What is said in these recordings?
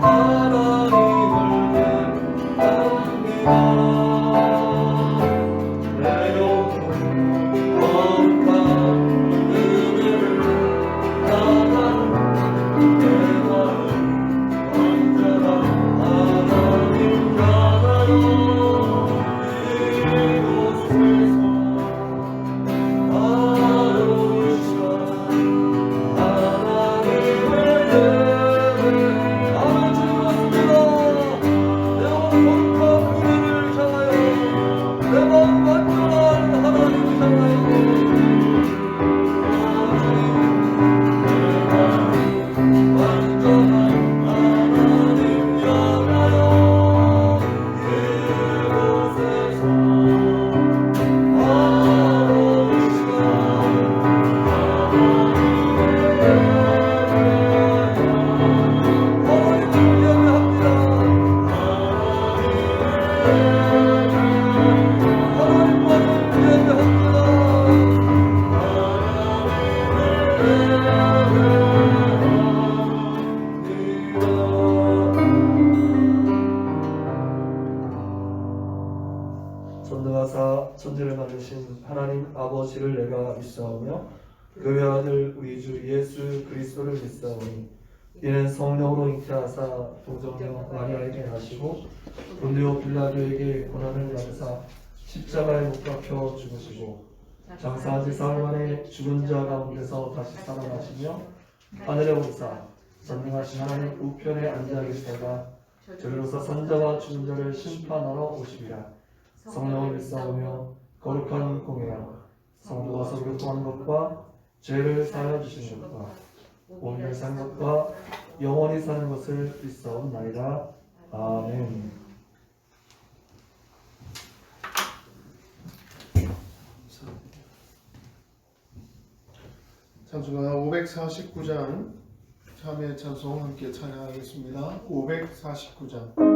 하나님을 예배합니다. 전능하사 천지를 만드신 하나님 아버지를 내가 믿사오며 그 외아들 우리 주 예수 그리스도를 믿사오니 이는 성령으로 잉태하사 동정녀 마리아에게 나시고 본디오 빌라도에게 고난을 받으사 십자가에 못 박혀 죽으시고 장사한 지 사흘 만에 죽은 자 가운데서 다시 살아나시며 하늘에 오르사 전능하신 하나님 우편에 앉아 계시다가 저리로서 산자와 죽은 자를 심판하러 오시리라. 성령을 믿사오며 거룩한 공예와 성도가 서로 교통하는 것과 죄를 사하여 주시는 것과 오늘 사는 것과 영원히 사는 것을 믿사옵나이다. 아멘. 찬송가 549장 참회 찬송 함께 찬양하겠습니다. 549장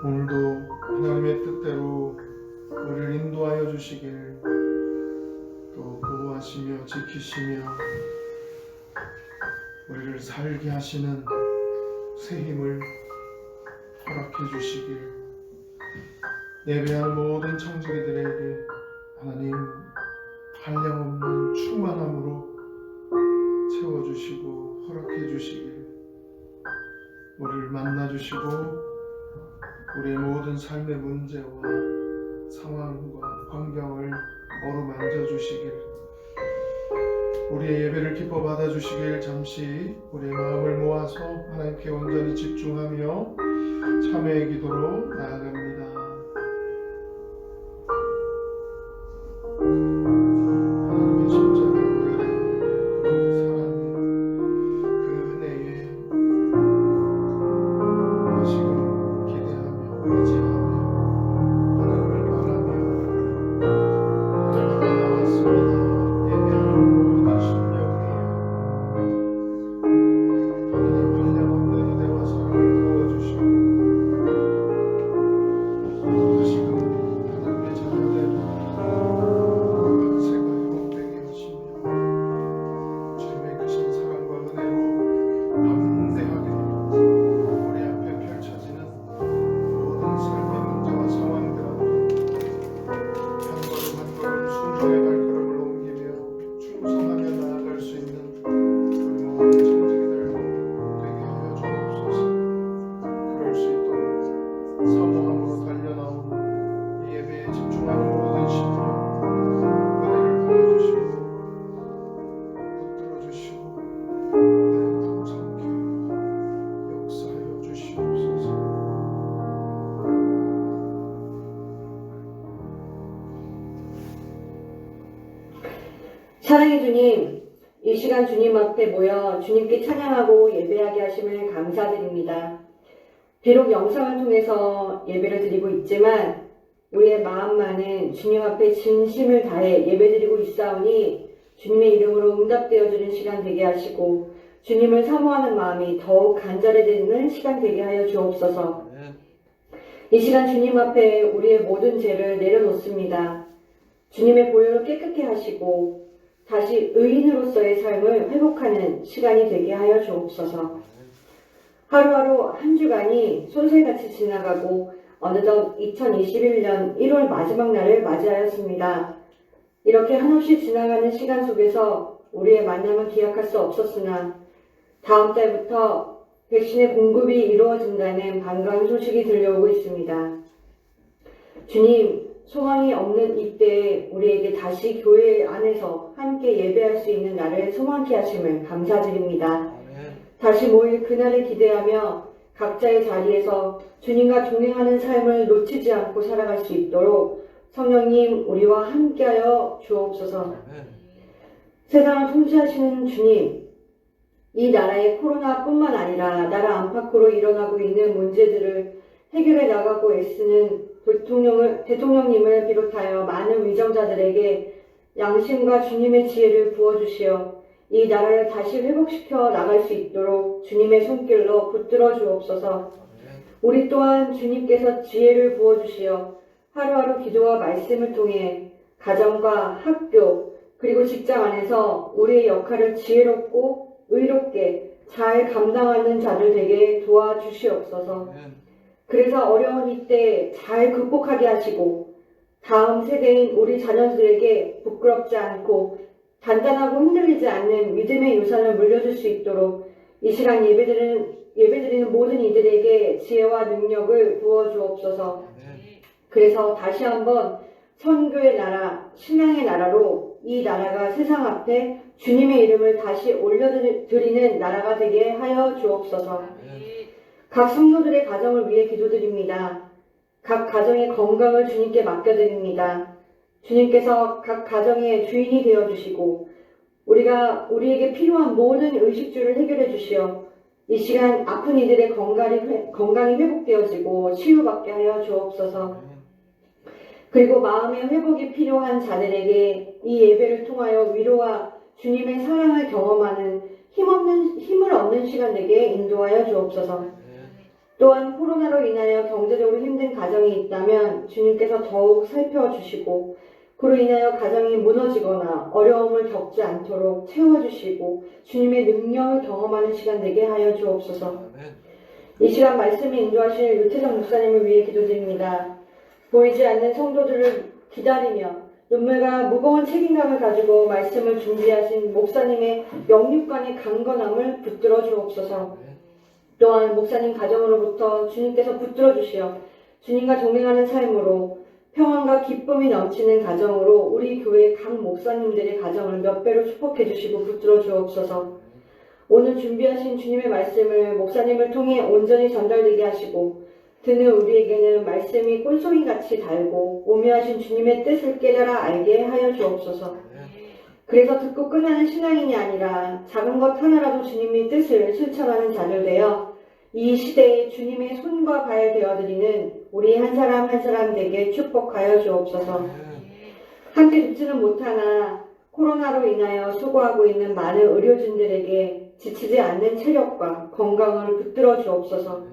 오늘도 하나님의 뜻대로 우리를 인도하여 주시길, 또 보호하시며 지키시며 우리를 살게 하시는 새 힘을 허락해 주시길, 예배하는 모든 청지기들에게 하나님 한량없는 충만함으로 채워주시고 허락해 주시길, 우리를 만나주시고 우리의 모든 삶의 문제와 상황과 환경을 어루만져 주시길, 우리의 예배를 기뻐 받아 주시길, 잠시 우리의 마음을 모아서 하나님께 온전히 집중하며 참회의 기도로 나아갑니다. 하나님의 십자가 예배하는 모든 심령이에요. 하나님 사랑의 주님, 이 시간 주님 앞에 모여 주님께 찬양하고 예배하게 하심을 감사드립니다. 비록 영상을 통해서 예배를 드리고 있지만 우리의 마음만은 주님 앞에 진심을 다해 예배드리고 있사오니 주님의 이름으로 응답되어주는 시간 되게 하시고 주님을 사모하는 마음이 더욱 간절해지는 시간 되게 하여 주옵소서. 이 시간 주님 앞에 우리의 모든 죄를 내려놓습니다. 주님의 보혈로 깨끗게 하시고 다시 의인으로서의 삶을 회복하는 시간이 되게 하여 주옵소서. 하루하루 한 주간이 쏜살같이 지나가고 어느덧 2021년 1월 마지막 날을 맞이하였습니다. 이렇게 한없이 지나가는 시간 속에서 우리의 만남은 기약할 수 없었으나 다음 달부터 백신의 공급이 이루어진다는 반가운 소식이 들려오고 있습니다. 주님, 소망이 없는 이때에 우리에게 다시 교회 안에서 함께 예배할 수 있는 날을 소망케 하심을 감사드립니다. 다시 모일 그날을 기대하며 각자의 자리에서 주님과 동행하는 삶을 놓치지 않고 살아갈 수 있도록 성령님 우리와 함께하여 주옵소서. 세상을 통치하시는 주님, 이 나라의 코로나뿐만 아니라 나라 안팎으로 일어나고 있는 문제들을 해결해 나가고 애쓰는 대통령님을 비롯하여 많은 위정자들에게 양심과 주님의 지혜를 부어주시어 이 나라를 다시 회복시켜 나갈 수 있도록 주님의 손길로 붙들어 주옵소서. 우리 또한 주님께서 지혜를 부어주시어 하루하루 기도와 말씀을 통해 가정과 학교 그리고 직장 안에서 우리의 역할을 지혜롭고 의롭게 잘 감당하는 자들 되게 도와주시옵소서. 그래서 어려운 이때 잘 극복하게 하시고 다음 세대인 우리 자녀들에게 부끄럽지 않고 단단하고 흔들리지 않는 믿음의 유산을 물려줄 수 있도록 이 시간 예배드리는 모든 이들에게 지혜와 능력을 부어주옵소서. 그래서 다시 한번 선교의 나라, 신앙의 나라로 이 나라가 세상 앞에 주님의 이름을 다시 올려드리는 나라가 되게 하여 주옵소서. 각 성도들의 가정을 위해 기도드립니다. 각 가정의 건강을 주님께 맡겨드립니다. 주님께서 각 가정의 주인이 되어주시고 우리에게 필요한 모든 의식주를 해결해 주시어 이 시간 아픈 이들의 건강이 회복되어지고 치유받게 하여 주옵소서. 그리고 마음의 회복이 필요한 자들에게 이 예배를 통하여 위로와 주님의 사랑을 경험하는 힘을 얻는 시간 되게 인도하여 주옵소서. 또한 코로나로 인하여 경제적으로 힘든 가정이 있다면 주님께서 더욱 살펴주시고 그로 인하여 가정이 무너지거나 어려움을 겪지 않도록 채워주시고 주님의 능력을 경험하는 시간 되게 하여 주옵소서. 이 시간 말씀에 인도하실 유태정 목사님을 위해 기도드립니다. 보이지 않는 성도들을 기다리며 눈물과 무거운 책임감을 가지고 말씀을 준비하신 목사님의 영육간의 강건함을 붙들어 주옵소서. 또한 목사님 가정으로부터 주님께서 붙들어 주시어 주님과 동행하는 삶으로 평안과 기쁨이 넘치는 가정으로 우리 교회 각 목사님들의 가정을 몇 배로 축복해 주시고 붙들어 주옵소서. 오늘 준비하신 주님의 말씀을 목사님을 통해 온전히 전달되게 하시고 듣는 우리에게는 말씀이 꼴송이같이 달고 오묘하신 주님의 뜻을 깨달아 알게 하여 주옵소서. 그래서 듣고 끝나는 신앙인이 아니라 작은 것 하나라도 주님의 뜻을 실천하는 자들 되어 이 시대에 주님의 손과 발 되어드리는 우리 한 사람 한 사람 되게 축복하여 주옵소서. 함께 듣지는 못하나 코로나로 인하여 수고하고 있는 많은 의료진들에게 지치지 않는 체력과 건강을 붙들어 주옵소서.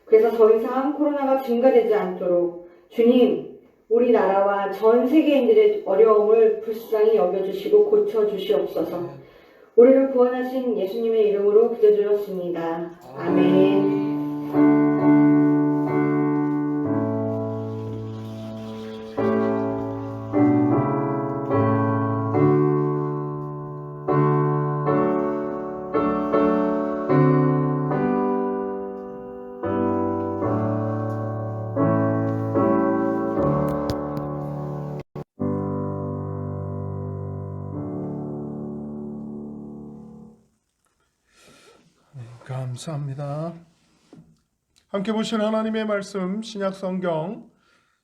그래서 더 이상 코로나가 증가되지 않도록 주님, 우리나라와 전 세계인들의 어려움을 불쌍히 여겨주시고 고쳐주시옵소서. 우리를 구원하신 예수님의 이름으로 기도드렸습니다. 아멘. 감사합니다. 함께 보신 하나님의 말씀 신약 성경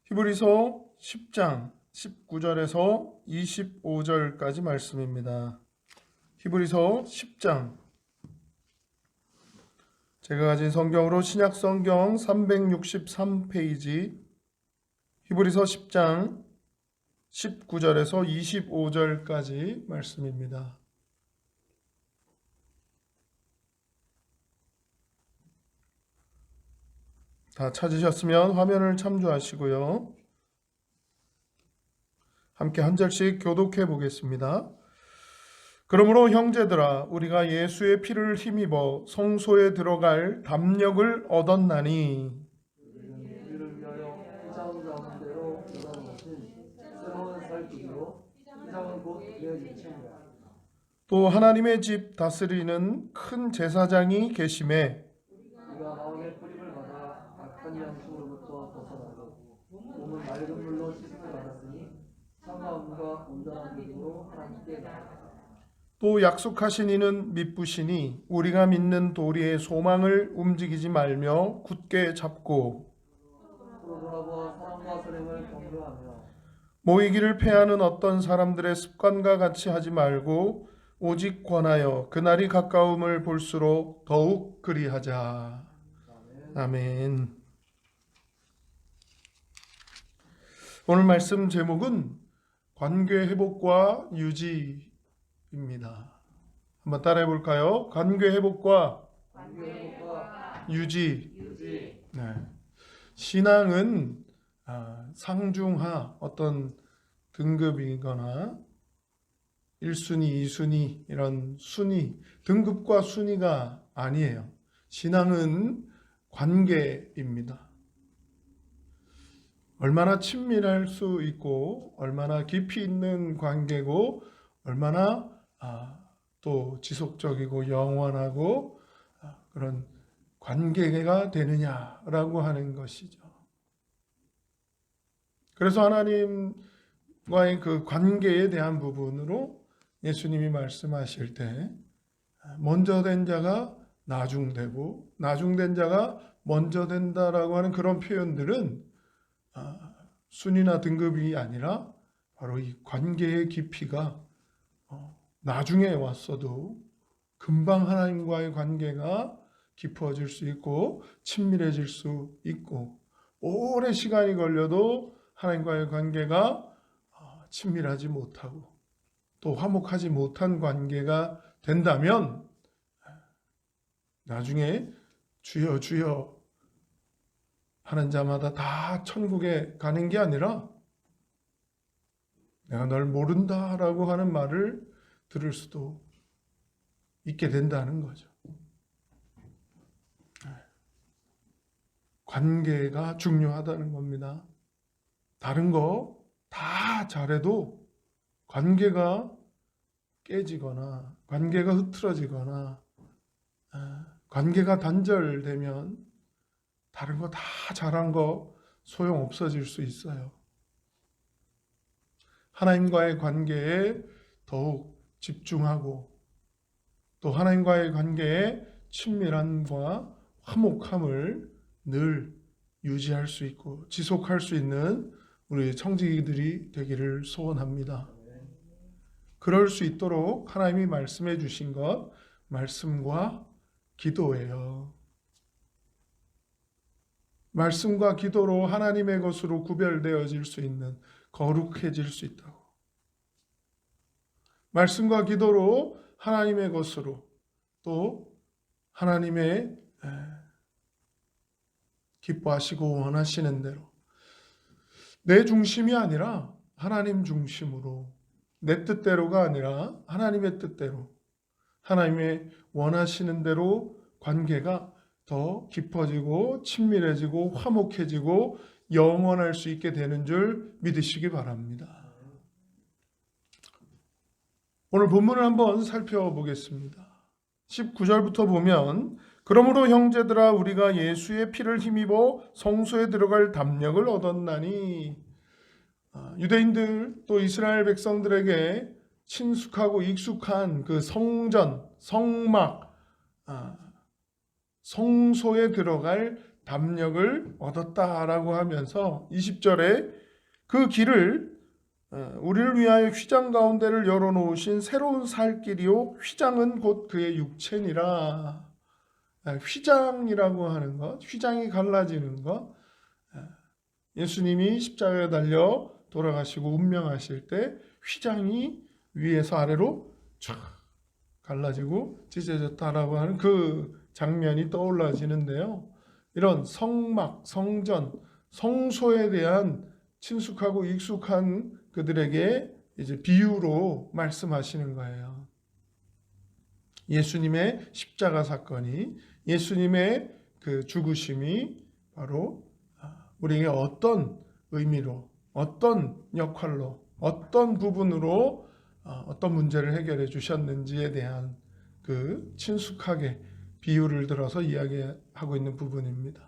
히브리서 10장 19절에서 25절까지 말씀입니다. 히브리서 10장. 제가 가진 성경으로 신약 성경 363페이지 히브리서 10장 19절에서 25절까지 말씀입니다. 다 찾으셨으면 화면을 참조하시고요. 함께 한 절씩 교독해 보겠습니다. 그러므로 형제들아 우리가 예수의 피를 힘입어 성소에 들어갈 담력을 얻었나니 우리를 위하여 휘장 가운데로 열어놓으신 새로운 살구기로 휘장은 곧 내 육체이라. 또 하나님의 집 다스리는 큰 제사장이 계심에 우리가 마음의 뿌림을 받아 악한 양심으로부터 벗어나고 몸은 맑은 물로 씻음을 받았으니 참마음과 온전한 믿음으로 하나님께 나아가자. 또 약속하신 이는 믿으시니 우리가 믿는 도리의 소망을 움직이지 말며 굳게 잡고 서로 돌아보아 사랑과 선행을 격려하며 모이기를 패하는 어떤 사람들의 습관과 같이 하지 말고 오직 권하여 그날이 가까움을 볼수록 더욱 그리하자. 아멘. 오늘 말씀 제목은 관계 회복과 유지입니다. 한번 따라해 볼까요? 관계 회복과 유지. 네. 신앙은 상중하 어떤 등급이거나 1순위, 2순위 이런 순위, 등급과 순위가 아니에요. 신앙은 관계입니다. 얼마나 친밀할 수 있고 얼마나 깊이 있는 관계고 얼마나 또 지속적이고 영원하고 그런 관계가 되느냐라고 하는 것이죠. 그래서 하나님과의 그 관계에 대한 부분으로 예수님이 말씀하실 때 먼저 된 자가 나중되고 나중된 자가 먼저 된다라고 하는 그런 표현들은 순위나 등급이 아니라 바로 이 관계의 깊이가 나중에 왔어도 금방 하나님과의 관계가 깊어질 수 있고 친밀해질 수 있고 오랜 시간이 걸려도 하나님과의 관계가 친밀하지 못하고 또 화목하지 못한 관계가 된다면 나중에 주여 주여 하는 자마다 다 천국에 가는 게 아니라 내가 널 모른다라고 하는 말을 들을 수도 있게 된다는 거죠. 관계가 중요하다는 겁니다. 다른 거 다 잘해도 관계가 깨지거나 관계가 흐트러지거나 관계가 단절되면 다른 거 다 잘한 거 소용 없어질 수 있어요. 하나님과의 관계에 더욱 집중하고 또 하나님과의 관계에 친밀함과 화목함을 늘 유지할 수 있고 지속할 수 있는 우리 청지기들이 되기를 소원합니다. 그럴 수 있도록 하나님이 말씀해 주신 것, 말씀과 기도예요. 말씀과 기도로 하나님의 것으로 구별되어질 수 있는, 거룩해질 수 있다고. 말씀과 기도로 하나님의 것으로 또 하나님의 기뻐하시고 원하시는 대로 내 중심이 아니라 하나님 중심으로 내 뜻대로가 아니라 하나님의 뜻대로 하나님의 원하시는 대로 관계가 더 깊어지고 친밀해지고 화목해지고 영원할 수 있게 되는 줄 믿으시기 바랍니다. 오늘 본문을 한번 살펴보겠습니다. 19절부터 보면 그러므로 형제들아 우리가 예수의 피를 힘입어 성소에 들어갈 담력을 얻었나니 유대인들 또 이스라엘 백성들에게 친숙하고 익숙한 그 성전, 성막, 성소에 들어갈 담력을 얻었다라고 하면서 20절에 그 길을 우리를 위하여 휘장 가운데를 열어놓으신 새로운 살 길이요 휘장은 곧 그의 육체니라. 휘장이라고 하는 것, 휘장이 갈라지는 것, 예수님이 십자가에 달려 돌아가시고 운명하실 때 휘장이 위에서 아래로 쫙 갈라지고 찢어졌다라고 하는 그 장면이 떠올라지는데요. 이런 성막, 성전, 성소에 대한 친숙하고 익숙한 그들에게 이제 비유로 말씀하시는 거예요. 예수님의 십자가 사건이, 예수님의 그 죽으심이 바로 우리에게 어떤 의미로, 어떤 역할로, 어떤 부분으로 어떤 문제를 해결해 주셨는지에 대한 그 친숙하게 비유를 들어서 이야기하고 있는 부분입니다.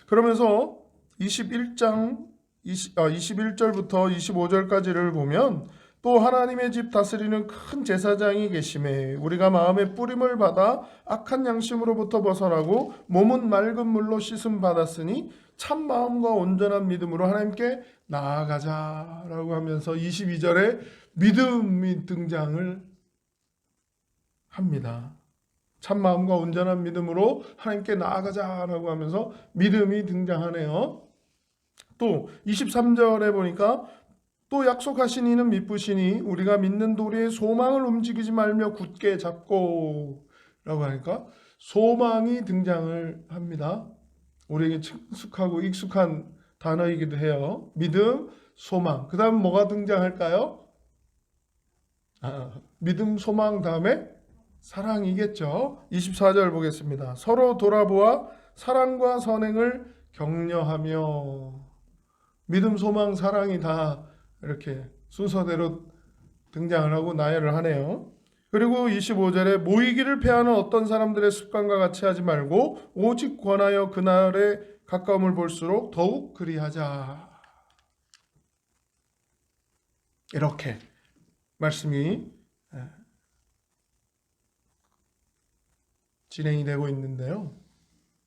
그러면서 21절부터 25절까지를 보면 또 하나님의 집 다스리는 큰 제사장이 계심에 우리가 마음의 뿌림을 받아 악한 양심으로부터 벗어나고 몸은 맑은 물로 씻음 받았으니 참 마음과 온전한 믿음으로 하나님께 나아가자라고 하면서 22절에 믿음이 등장을 합니다. 참 마음과 온전한 믿음으로 하나님께 나아가자라고 하면서 믿음이 등장하네요. 또 23절에 보니까 또 약속하신 이는 미쁘시니 우리가 믿는 도리의 소망을 움직이지 말며 굳게 잡고 라고 하니까 소망이 등장을 합니다. 우리에게 친숙하고 익숙한 단어이기도 해요. 믿음, 소망. 그 다음 뭐가 등장할까요? 믿음, 소망 다음에 사랑이겠죠. 24절 보겠습니다. 서로 돌아보아 사랑과 선행을 격려하며 믿음, 소망, 사랑이 다 이렇게 순서대로 등장을 하고 나열을 하네요. 그리고 25절에 모이기를 패하는 어떤 사람들의 습관과 같이 하지 말고 오직 권하여 그날의 가까움을 볼수록 더욱 그리하자. 이렇게 말씀이 진행이 되고 있는데요.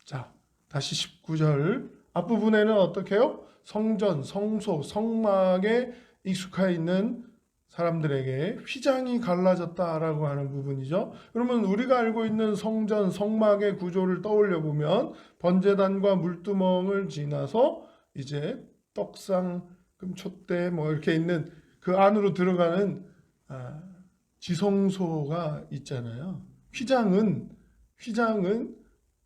자, 다시 19절 앞부분에는 어떻게 해요? 성전, 성소, 성막에 익숙해 있는 사람들에게 휘장이 갈라졌다라고 하는 부분이죠. 그러면 우리가 알고 있는 성전, 성막의 구조를 떠올려 보면 번제단과 물두멍을 지나서 이제 떡상, 금촛대 뭐 이렇게 있는 그 안으로 들어가는 지성소가 있잖아요. 휘장은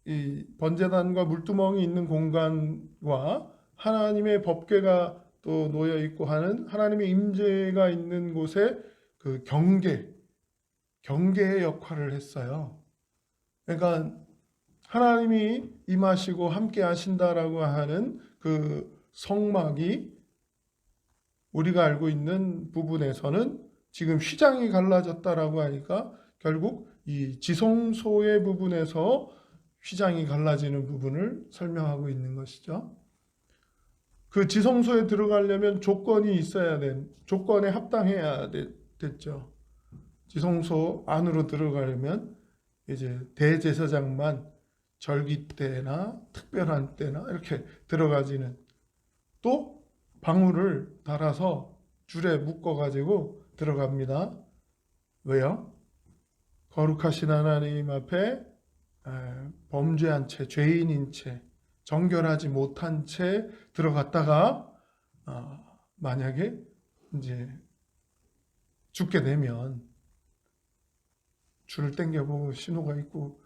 이 번제단과 물두멍이 있는 공간과 하나님의 법궤가 또 놓여 있고 하는 하나님의 임재가 있는 곳에 그 경계의 역할을 했어요. 그러니까 하나님이 임하시고 함께 하신다라고 하는 그 성막이 우리가 알고 있는 부분에서는 지금 휘장이 갈라졌다라고 하니까 결국 이 지성소의 부분에서 휘장이 갈라지는 부분을 설명하고 있는 것이죠. 그 지성소에 들어가려면 조건이 있어야 조건에 합당해야 됐죠. 지성소 안으로 들어가려면 이제 대제사장만 절기 때나 특별한 때나 이렇게 들어가지는, 또 방울을 달아서 줄에 묶어 가지고 들어갑니다. 왜요? 거룩하신 하나님 앞에 범죄한 채, 죄인인 채, 정결하지 못한 채 들어갔다가 만약에 이제 죽게 되면 줄을 당겨보고 신호가 있고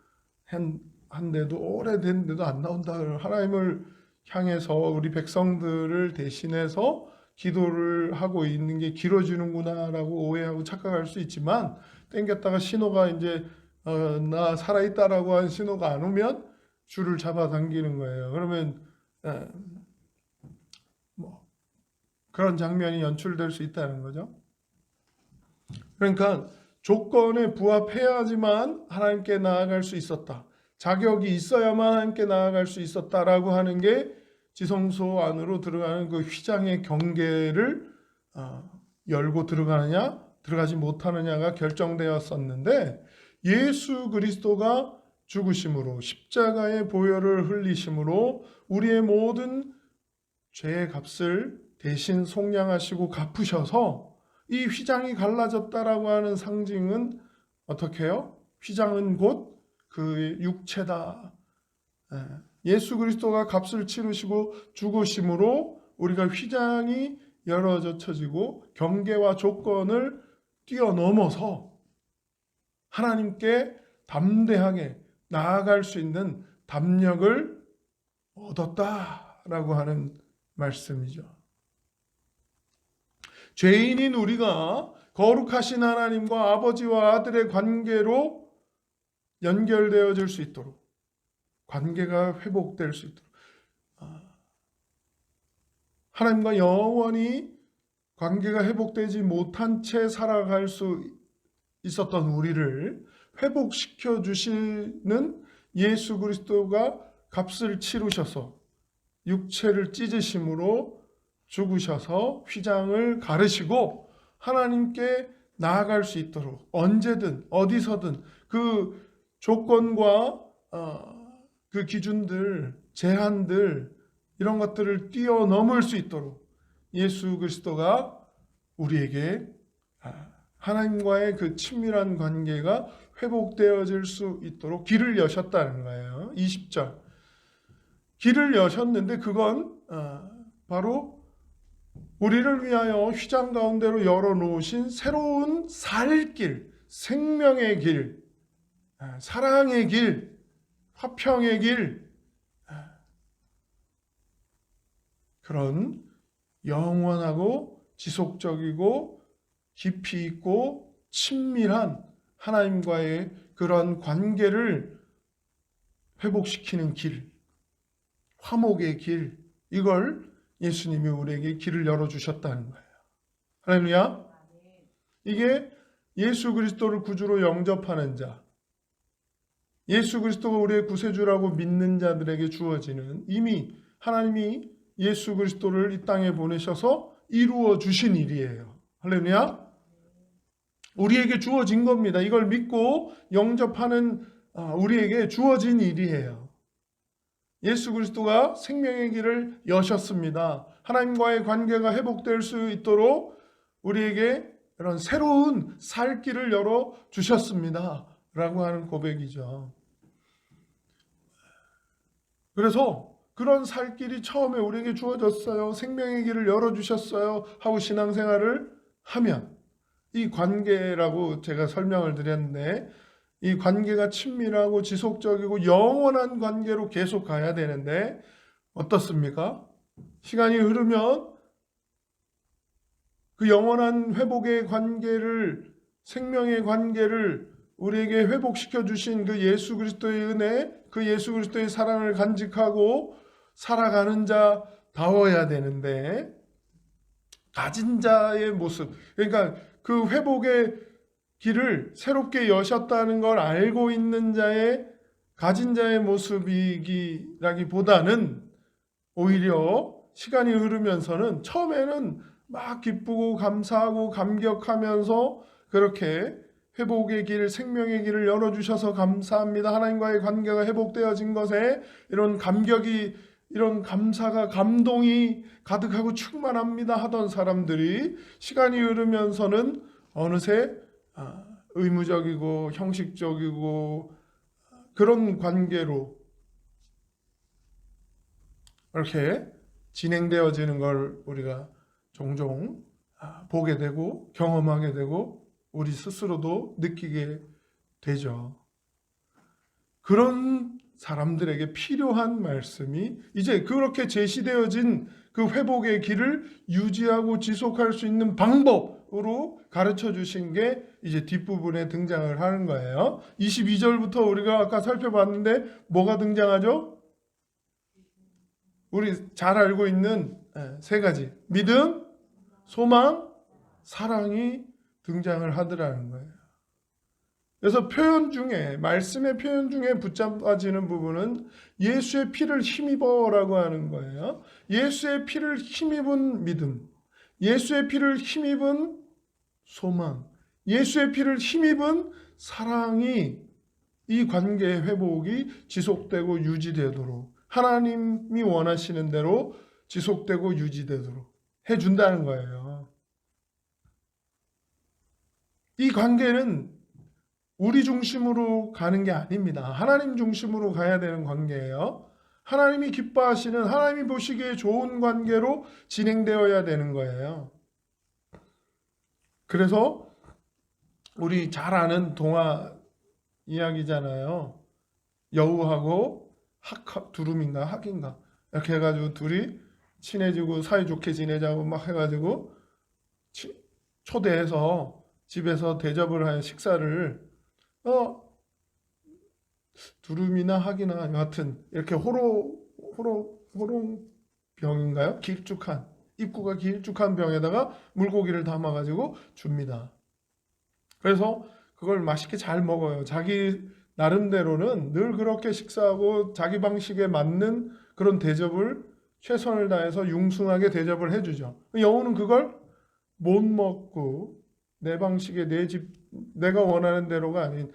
한데도 오래됐는데도 안 나온다. 하나님을 향해서 우리 백성들을 대신해서 기도를 하고 있는 게 길어지는구나라고 오해하고 착각할 수 있지만, 당겼다가 신호가 이제 나 살아있다라고 한 신호가 안 오면 줄을 잡아당기는 거예요. 그러면 뭐 그런 장면이 연출될 수 있다는 거죠. 그러니까 조건에 부합해야지만 하나님께 나아갈 수 있었다. 자격이 있어야만 하나님께 나아갈 수 있었다라고 하는 게 지성소 안으로 들어가는 그 휘장의 경계를 열고 들어가느냐 들어가지 못하느냐가 결정되었었는데, 예수 그리스도가 죽으심으로 십자가의 보혈을 흘리심으로 우리의 모든 죄의 값을 대신 속량하시고 갚으셔서 이 휘장이 갈라졌다라고 하는 상징은 어떻게 해요? 휘장은 곧 그 육체다. 예수 그리스도가 값을 치르시고 죽으심으로 우리가 휘장이 열어젖혀지고 경계와 조건을 뛰어넘어서 하나님께 담대하게 나아갈 수 있는 담력을 얻었다라고 하는 말씀이죠. 죄인인 우리가 거룩하신 하나님과 아버지와 아들의 관계로 연결되어질 수 있도록, 관계가 회복될 수 있도록, 하나님과 영원히 관계가 회복되지 못한 채 살아갈 수 있었던 우리를 회복시켜 주시는 예수 그리스도가 값을 치르셔서 육체를 찢으심으로 죽으셔서 휘장을 가르시고 하나님께 나아갈 수 있도록 언제든 어디서든 그 조건과 그 기준들, 제한들 이런 것들을 뛰어넘을 수 있도록 예수 그리스도가 우리에게 하나님과의 그 친밀한 관계가 회복되어질 수 있도록 길을 여셨다는 거예요. 20절. 길을 여셨는데 그건 바로 우리를 위하여 휘장 가운데로 열어놓으신 새로운 살 길, 생명의 길, 사랑의 길, 화평의 길, 그런 영원하고 지속적이고 깊이 있고 친밀한 하나님과의 그런 관계를 회복시키는 길, 화목의 길, 이걸 예수님이 우리에게 길을 열어주셨다는 거예요. 할렐루야. 이게 예수 그리스도를 구주로 영접하는 자, 예수 그리스도가 우리의 구세주라고 믿는 자들에게 주어지는, 이미 하나님이 예수 그리스도를 이 땅에 보내셔서 이루어 주신 일이에요. 할렐루야. 우리에게 주어진 겁니다. 이걸 믿고 영접하는 우리에게 주어진 일이에요. 예수 그리스도가 생명의 길을 여셨습니다. 하나님과의 관계가 회복될 수 있도록 우리에게 이런 새로운 살 길을 열어 주셨습니다. 라고 하는 고백이죠. 그래서 그런 살 길이 처음에 우리에게 주어졌어요. 생명의 길을 열어주셨어요. 하고 신앙생활을 하면 이 관계라고 제가 설명을 드렸는데 이 관계가 친밀하고 지속적이고 영원한 관계로 계속 가야 되는데 어떻습니까? 시간이 흐르면 그 영원한 회복의 관계를, 생명의 관계를 우리에게 회복시켜 주신 그 예수 그리스도의 은혜, 그 예수 그리스도의 사랑을 간직하고 살아가는 자다워야 되는데 가진 자의 모습, 그러니까 그 회복의 길을 새롭게 여셨다는 걸 알고 있는 자의, 가진 자의 모습이라기보다는 오히려 시간이 흐르면서는 처음에는 막 기쁘고 감사하고 감격하면서 그렇게 회복의 길, 생명의 길을 열어주셔서 감사합니다. 하나님과의 관계가 회복되어진 것에 이런 감격이, 이런 감사가, 감동이 가득하고 충만합니다 하던 사람들이 시간이 흐르면서는 어느새 의무적이고 형식적이고 그런 관계로 이렇게 진행되어지는 걸 우리가 종종 보게 되고 경험하게 되고 우리 스스로도 느끼게 되죠. 그런 사람들에게 필요한 말씀이 이제 그렇게 제시되어진 그 회복의 길을 유지하고 지속할 수 있는 방법으로 가르쳐 주신 게 이제 뒷부분에 등장을 하는 거예요. 22절부터 우리가 아까 살펴봤는데 뭐가 등장하죠? 우리 잘 알고 있는 세 가지. 믿음, 소망, 사랑이 등장을 하더라는 거예요. 그래서 표현 중에, 말씀의 표현 중에 붙잡아지는 부분은 예수의 피를 힘입어라고 하는 거예요. 예수의 피를 힘입은 믿음, 예수의 피를 힘입은 소망, 예수의 피를 힘입은 사랑이 이 관계의 회복이 지속되고 유지되도록, 하나님이 원하시는 대로 지속되고 유지되도록 해준다는 거예요. 이 관계는 우리 중심으로 가는 게 아닙니다. 하나님 중심으로 가야 되는 관계예요. 하나님이 기뻐하시는, 하나님이 보시기에 좋은 관계로 진행되어야 되는 거예요. 그래서 우리 잘 아는 동화 이야기잖아요. 여우하고 두루미인가 학인가 이렇게 해가지고 둘이 친해지고 사이좋게 지내자고 막 해가지고 초대해서 집에서 대접을 하여 식사를 두루미나 학이나 여하튼 이렇게 호롱병인가요? 길쭉한 입구가 길쭉한 병에다가 물고기를 담아가지고 줍니다. 그래서 그걸 맛있게 잘 먹어요. 자기 나름대로는 늘 그렇게 식사하고 자기 방식에 맞는 그런 대접을 최선을 다해서 융숭하게 대접을 해주죠. 여우는 그걸 못 먹고 내 방식에 내가 원하는 대로가 아닌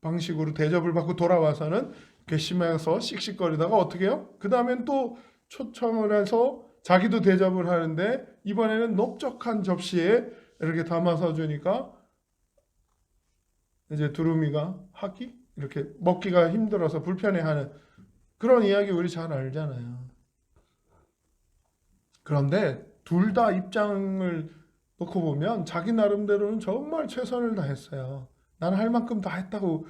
방식으로 대접을 받고 돌아와서는 괘씸해서 씩씩거리다가 어떻게 해요? 그 다음엔 또 초청을 해서 자기도 대접을 하는데 이번에는 넓적한 접시에 이렇게 담아서 주니까 이제 두루미가 하기 이렇게 먹기가 힘들어서 불편해하는 그런 이야기 우리 잘 알잖아요. 그런데 둘 다 입장을 놓고 보면 자기 나름대로는 정말 최선을 다했어요. 나는 할 만큼 다 했다고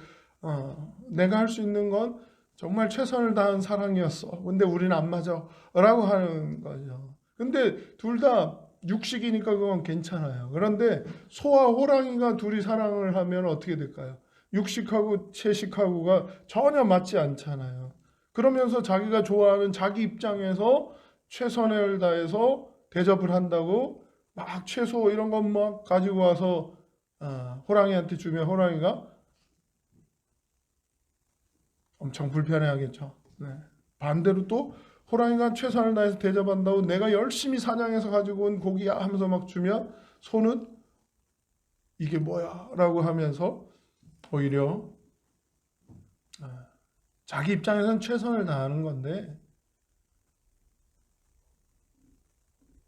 내가 할 수 있는 건 정말 최선을 다한 사랑이었어. 근데 우리는 안 맞아 라고 하는 거죠. 근데 둘 다 육식이니까 그건 괜찮아요. 그런데 소와 호랑이가 둘이 사랑을 하면 어떻게 될까요? 육식하고 채식하고가 전혀 맞지 않잖아요. 그러면서 자기가 좋아하는 자기 입장에서 최선을 다해서 대접을 한다고 막 채소 이런 것 막 가지고 와서 호랑이한테 주면 호랑이가 엄청 불편해하겠죠. 네. 반대로 또 호랑이가 최선을 다해서 대접한다고 내가 열심히 사냥해서 가지고 온 고기야 하면서 막 주면 소는 이게 뭐야 라고 하면서 오히려 자기 입장에서는 최선을 다하는 건데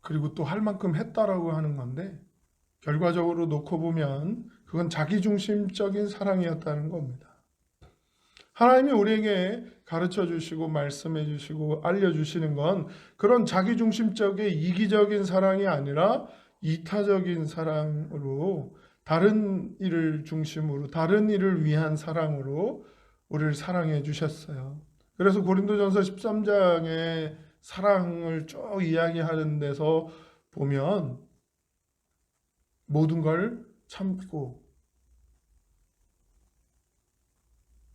그리고 또 할 만큼 했다라고 하는 건데 결과적으로 놓고 보면 그건 자기중심적인 사랑이었다는 겁니다. 하나님이 우리에게 가르쳐 주시고 말씀해 주시고 알려주시는 건 그런 자기중심적인 이기적인 사랑이 아니라 이타적인 사랑으로 다른 일을 중심으로 다른 일을 위한 사랑으로 우리를 사랑해 주셨어요. 그래서 고린도전서 13장에 사랑을 쭉 이야기하는 데서 보면 모든 걸 참고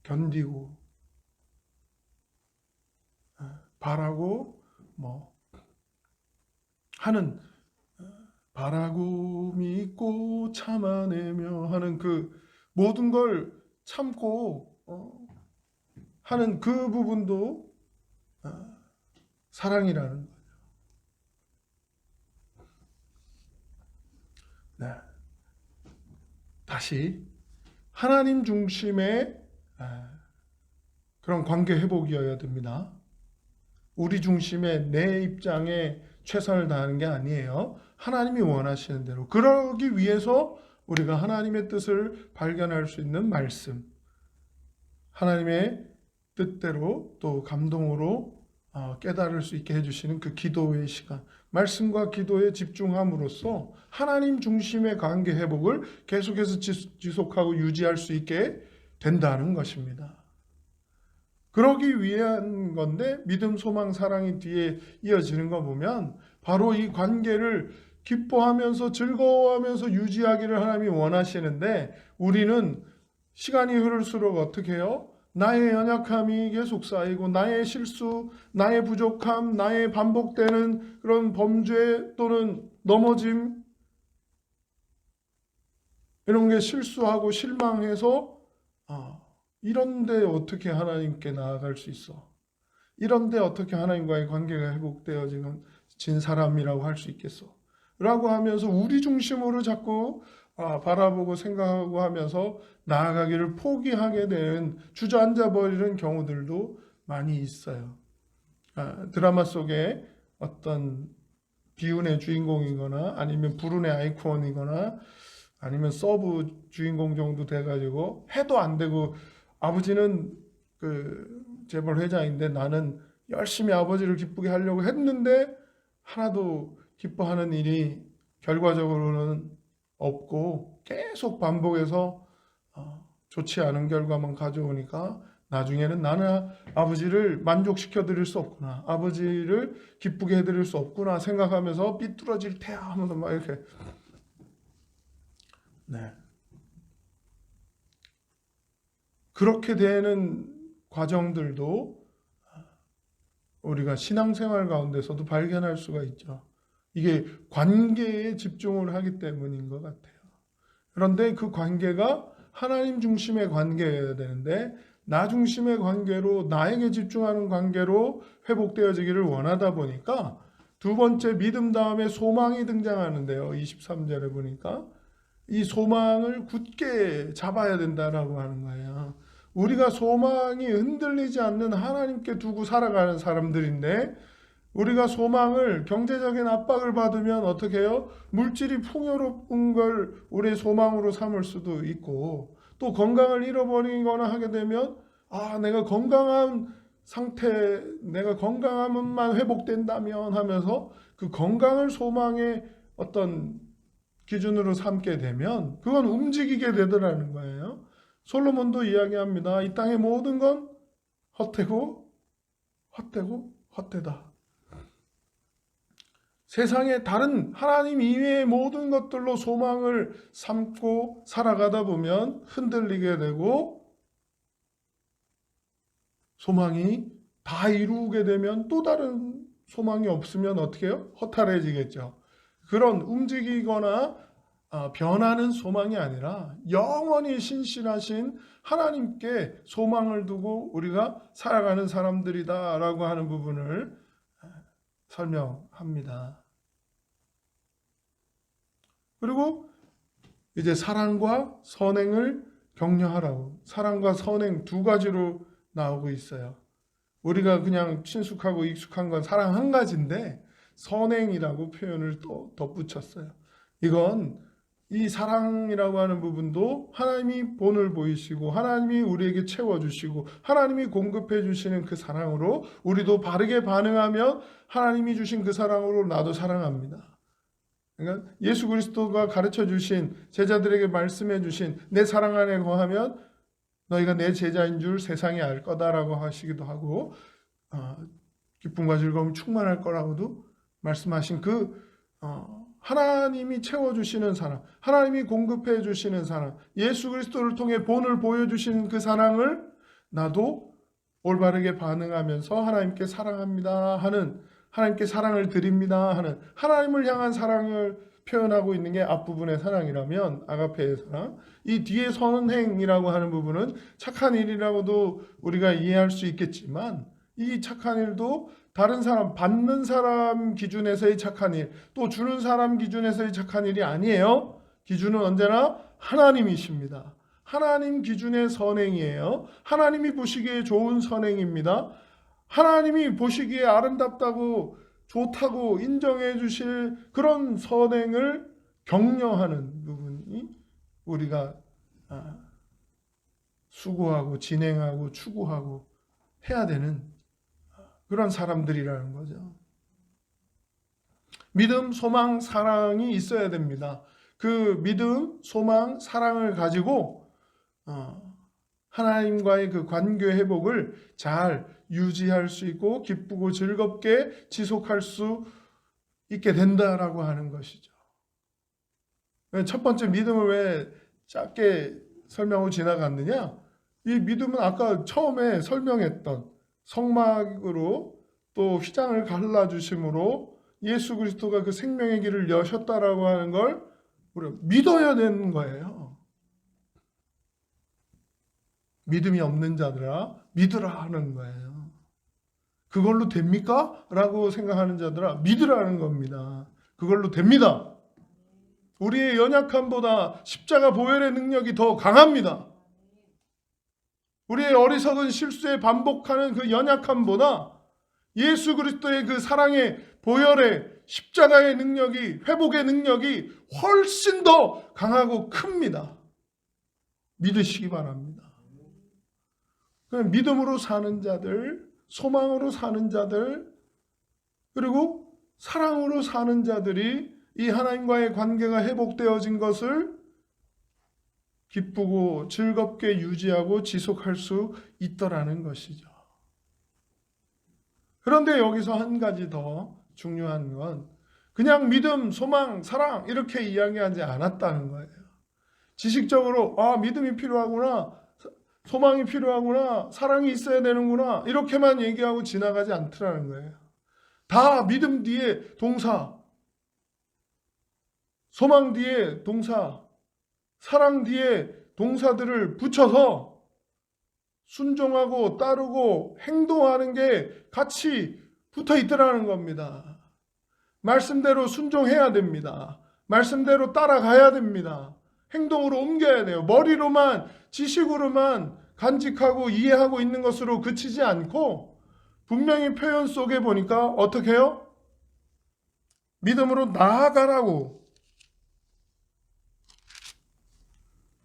견디고 바라고 하는 바라고 믿고 참아내며 하는 그 모든 걸 참고 하는 그 부분도 사랑이라는 거죠. 네. 다시 하나님 중심의 그런 관계 회복이어야 됩니다. 우리 중심의 내 입장에 최선을 다하는 게 아니에요. 하나님이 원하시는 대로. 그러기 위해서 우리가 하나님의 뜻을 발견할 수 있는 말씀, 하나님의 뜻대로 또 감동으로 깨달을 수 있게 해주시는 그 기도의 시간, 말씀과 기도에 집중함으로써 하나님 중심의 관계 회복을 계속해서 지속하고 유지할 수 있게 된다는 것입니다. 그러기 위한 건데 믿음, 소망, 사랑이 뒤에 이어지는 거 보면 바로 이 관계를 기뻐하면서 즐거워하면서 유지하기를 하나님이 원하시는데 우리는 시간이 흐를수록 어떻게 해요? 나의 연약함이 계속 쌓이고 나의 실수, 나의 부족함, 나의 반복되는 그런 범죄 또는 넘어짐 이런 게 실수하고 실망해서 이런데 어떻게 하나님께 나아갈 수 있어? 이런데 어떻게 하나님과의 관계가 회복되어진 사람이라고 할 수 있겠어? 라고 하면서 우리 중심으로 자꾸 바라보고 생각하고 하면서 나아가기를 포기하게 되는 주저앉아 버리는 경우들도 많이 있어요. 드라마 속에 어떤 비운의 주인공이거나 아니면 불운의 아이콘이거나 아니면 서브 주인공 정도 돼가지고 해도 안 되고, 아버지는 그 재벌 회장인데 나는 열심히 아버지를 기쁘게 하려고 했는데 하나도 기뻐하는 일이 결과적으로는 없고 계속 반복해서 좋지 않은 결과만 가져오니까 나중에는 나는 아버지를 만족시켜 드릴 수 없구나, 아버지를 기쁘게 해드릴 수 없구나 생각하면서 삐뚤어질 테야 하면서 막 이렇게. 네. 그렇게 되는 과정들도 우리가 신앙생활 가운데서도 발견할 수가 있죠. 이게 관계에 집중을 하기 때문인 것 같아요. 그런데 그 관계가 하나님 중심의 관계여야 되는데 나 중심의 관계로, 나에게 집중하는 관계로 회복되어지기를 원하다 보니까 두 번째 믿음 다음에 소망이 등장하는데요. 23절에 보니까 이 소망을 굳게 잡아야 된다라고 하는 거예요. 우리가 소망이 흔들리지 않는 하나님께 두고 살아가는 사람들인데 우리가 소망을, 경제적인 압박을 받으면 어떻게 해요? 물질이 풍요로운 걸 우리의 소망으로 삼을 수도 있고, 또 건강을 잃어버리거나 하게 되면 내가 건강한 상태, 내가 건강함만 회복된다면 하면서 그 건강을 소망의 어떤 기준으로 삼게 되면 그건 움직이게 되더라는 거예요. 솔로몬도 이야기합니다. 이 땅의 모든 건 헛되고 헛되다. 세상의 다른 하나님 이외의 모든 것들로 소망을 삼고 살아가다 보면 흔들리게 되고, 소망이 다 이루게 되면 또 다른 소망이 없으면 어떻게 해요? 허탈해지겠죠. 그런 움직이거나 변하는 소망이 아니라 영원히 신실하신 하나님께 소망을 두고 우리가 살아가는 사람들이다라고 하는 부분을 설명합니다. 그리고 이제 사랑과 선행을 격려하라고, 사랑과 선행 두 가지로 나오고 있어요. 우리가 그냥 친숙하고 익숙한 건 사랑 한 가지인데 선행이라고 표현을 또 덧붙였어요. 이건 이 사랑이라고 하는 부분도 하나님이 본을 보이시고 하나님이 우리에게 채워주시고 하나님이 공급해 주시는 그 사랑으로 우리도 바르게 반응하면 하나님이 주신 그 사랑으로 나도 사랑합니다. 그러니까 예수 그리스도가 가르쳐 주신, 제자들에게 말씀해 주신 내 사랑 안에 거하면 너희가 내 제자인 줄 세상이 알 거다라고 하시기도 하고, 기쁨과 즐거움이 충만할 거라고도 말씀하신 그 하나님이 채워주시는 사랑, 하나님이 공급해 주시는 사랑, 예수 그리스도를 통해 본을 보여주시는 그 사랑을 나도 올바르게 반응하면서 하나님께 사랑합니다 하는, 하나님께 사랑을 드립니다 하는, 하나님을 향한 사랑을 표현하고 있는 게 앞부분의 사랑이라면, 아가페의 사랑, 이 뒤에 선행이라고 하는 부분은 착한 일이라고도 우리가 이해할 수 있겠지만, 이 착한 일도 다른 사람, 받는 사람 기준에서의 착한 일, 또 주는 사람 기준에서의 착한 일이 아니에요. 기준은 언제나 하나님이십니다. 하나님 기준의 선행이에요. 하나님이 보시기에 좋은 선행입니다. 하나님이 보시기에 아름답다고 좋다고 인정해 주실 그런 선행을 격려하는 부분이 우리가 수고하고 진행하고 추구하고 해야 되는 그런 사람들이라는 거죠. 믿음, 소망, 사랑이 있어야 됩니다. 그 믿음, 소망, 사랑을 가지고 하나님과의 그 관계 회복을 잘 유지할 수 있고 기쁘고 즐겁게 지속할 수 있게 된다라고 하는 것이죠. 첫 번째 믿음을 왜 짧게 설명하고 지나갔느냐? 이 믿음은 아까 처음에 설명했던 성막으로 또 휘장을 갈라주심으로 예수 그리스도가 그 생명의 길을 여셨다라고 하는 걸 우리가 믿어야 되는 거예요. 믿음이 없는 자들아 믿으라 하는 거예요. 그걸로 됩니까? 라고 생각하는 자들아 믿으라는 겁니다. 그걸로 됩니다. 우리의 연약함보다 십자가 보혈의 능력이 더 강합니다. 우리의 어리석은 실수에 반복하는 그 연약함보다 예수 그리스도의 그 사랑의 보혈의 십자가의 능력이, 회복의 능력이 훨씬 더 강하고 큽니다. 믿으시기 바랍니다. 믿음으로 사는 자들, 소망으로 사는 자들, 그리고 사랑으로 사는 자들이 이 하나님과의 관계가 회복되어진 것을 기쁘고 즐겁게 유지하고 지속할 수 있더라는 것이죠. 그런데 여기서 한 가지 더 중요한 건 그냥 믿음, 소망, 사랑 이렇게 이야기하지 않았다는 거예요. 지식적으로 믿음이 필요하구나, 소망이 필요하구나, 사랑이 있어야 되는구나 이렇게만 얘기하고 지나가지 않더라는 거예요. 다 믿음 뒤에 동사, 소망 뒤에 동사, 사랑 뒤에 동사들을 붙여서 순종하고 따르고 행동하는 게 같이 붙어 있더라는 겁니다. 말씀대로 순종해야 됩니다. 말씀대로 따라가야 됩니다. 행동으로 옮겨야 돼요. 머리로만, 지식으로만 간직하고 이해하고 있는 것으로 그치지 않고 분명히 표현 속에 보니까 어떻게 해요? 믿음으로 나아가라고.